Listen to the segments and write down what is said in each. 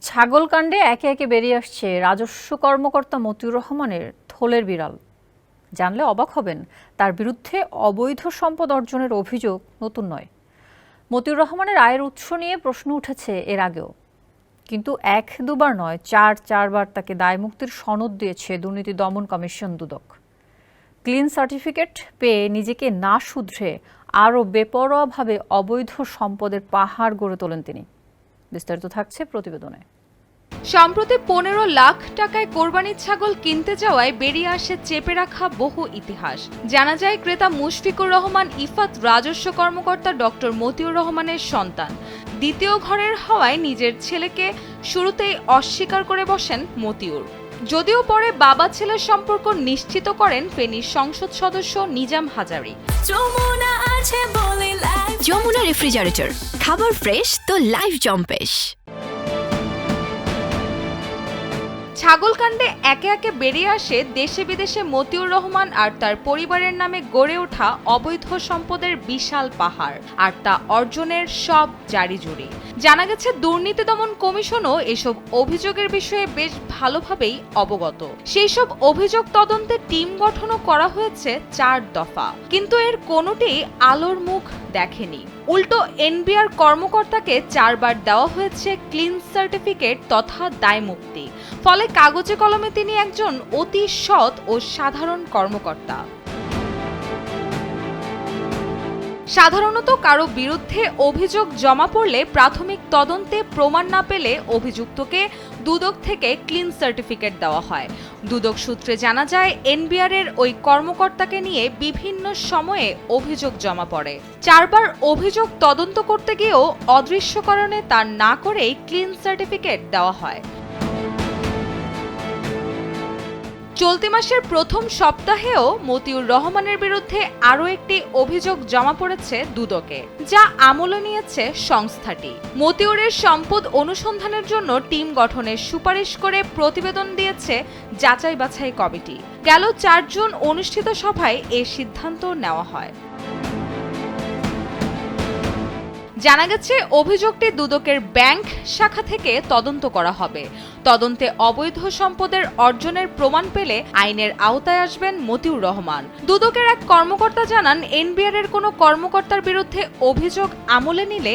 ছাগলকাণ্ডে একে একে বেরিয়ে আসছে রাজস্ব কর্মকর্তা মতিউর রহমানের থলের বিড়াল। জানলে অবাক হবেন, তার বিরুদ্ধে অবৈধ সম্পদ অর্জনের অভিযোগ নতুন নয়। মতিউর রহমানের আয়ের উৎস নিয়ে প্রশ্ন উঠেছে এর আগেও, কিন্তু এক দুবার নয়, চারবার তাকে দায়মুক্তির সনদ দিয়েছে দুর্নীতি দমন কমিশন দুদক। ক্লিন সার্টিফিকেট পেয়ে নিজেকে না শুধরে আরও বেপরোয়াভাবে অবৈধ সম্পদের পাহাড় গড়ে তোলেন তিনি। বিস্তারিত থাকছে প্রতিবেদনে। সম্প্রতি 15 লাখ টাকায় কোরবানির ছাগল কিনতে যাওয়ায় বেরিয়ে আসে চেপে রাখা বহু ইতিহাস। জানা যায়, ক্রেতা মুশফিকুর রহমান ইফাত রাজস্ব কর্মকর্তা ডক্টর মতিউর রহমানের সন্তান। দ্বিতীয় ঘরের হওয়ায় নিজের ছেলেকে শুরুতেই অস্বীকার করে বসেন মতিউর। যদিও পরে বাবা ছেলের সম্পর্ক নিশ্চিত করেন ফেনীর সংসদ সদস্য নিজাম হাজারী। যমুনা রেফ্রিজারেটর, খাবার ফ্রেশ তো লাইফ জম্পেশ। ছাগলকাণ্ডে একে একে বেরিয়ে আসে দেশে বিদেশে মতিউর রহমান আর তার পরিবারের নামে গড়ে ওঠা অবৈধ সম্পদের বিশাল পাহাড়, আর তা অর্জনের সব জারিজুরি। জানা গেছে, দুর্নীতি দমন কমিশনও এসব অভিযোগের বিষয়ে বেশ ভালোভাবেই অবগত। সেই সব অভিযোগ তদন্তে টিম গঠনও করা হয়েছে 4 দফা, কিন্তু এর কোনোটি আলোর মুখ দেখেনি। উল্টো এনবিআর কর্মকর্তাকে 4 বার দেওয়া হয়েছে ক্লিন সার্টিফিকেট তথা দায়মুক্তি। ফলে কাগজে কলমে তিনি একজন অতি সৎ ও সাধারণ কর্মকর্তা। সাধারণত কারো বিরুদ্ধে অভিযোগ জমা পড়লে প্রাথমিক তদন্তে প্রমাণ না পেলে অভিযুক্তকে দুদক থেকে ক্লিন সার্টিফিকেট দেওয়া হয়। দুদক সূত্রে জানা যায়, এনবিআর এর ওই কর্মকর্তাকে নিয়ে বিভিন্ন সময়ে অভিযোগ জমা পড়ে। 4 বার অভিযোগ তদন্ত করতে গিয়েও অদৃশ্যকরণে তা না করেই ক্লিন সার্টিফিকেট দেওয়া হয়। চলতি মাসের প্রথম সপ্তাহেও মতিউর রহমানের বিরুদ্ধে আরও একটি অভিযোগ জমা পড়েছে দুদকে, যা আমলে নিয়েছে সংস্থাটি। মতিউরের সম্পদ অনুসন্ধানের জন্য টিম গঠনের সুপারিশ করে প্রতিবেদন দিয়েছে যাচাই বাছাই কমিটি। গেল 4 জুন অনুষ্ঠিত সভায় এ সিদ্ধান্ত নেওয়া হয়। জানা গেছে, অভিযোগটি দুদকের ব্যাংক শাখা থেকে তদন্ত করা হবে। তদন্তে অবৈধ সম্পদের অর্জনের প্রমাণ পেলে আইনের আওতায় আসবেন মতিউর রহমান। দুদকের এক কর্মকর্তা জানান, এনবিআর এর কোনো কর্মকর্তার বিরুদ্ধে অভিযোগ আমলে নিলে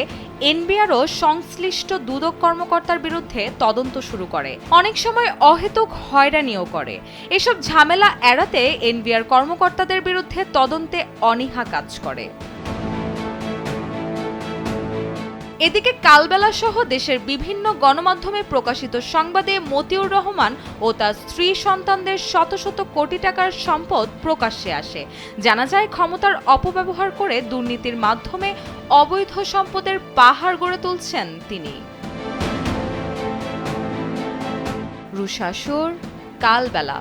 এনবিআরও সংশ্লিষ্ট দুদক কর্মকর্তার বিরুদ্ধে তদন্ত শুরু করে। অনেক সময় অহেতুক হয়রানিও করে। এসব ঝামেলা এড়াতে এনবিআর কর্মকর্তাদের বিরুদ্ধে তদন্তে অনীহা কাজ করে। এদিকে কালবেলা সহ দেশের বিভিন্ন গণমাধ্যমে প্রকাশিত সংবাদে মতিউর রহমান ও তার স্ত্রী সন্তানদের শত শত কোটি টাকার সম্পদ প্রকাশ্যে আসে। জানা যায়, ক্ষমতার অপব্যবহার করে দুর্নীতির মাধ্যমে অবৈধ সম্পদের পাহাড় গড়ে তুলছেন তিনি। রুশা সুর, কালবেলা।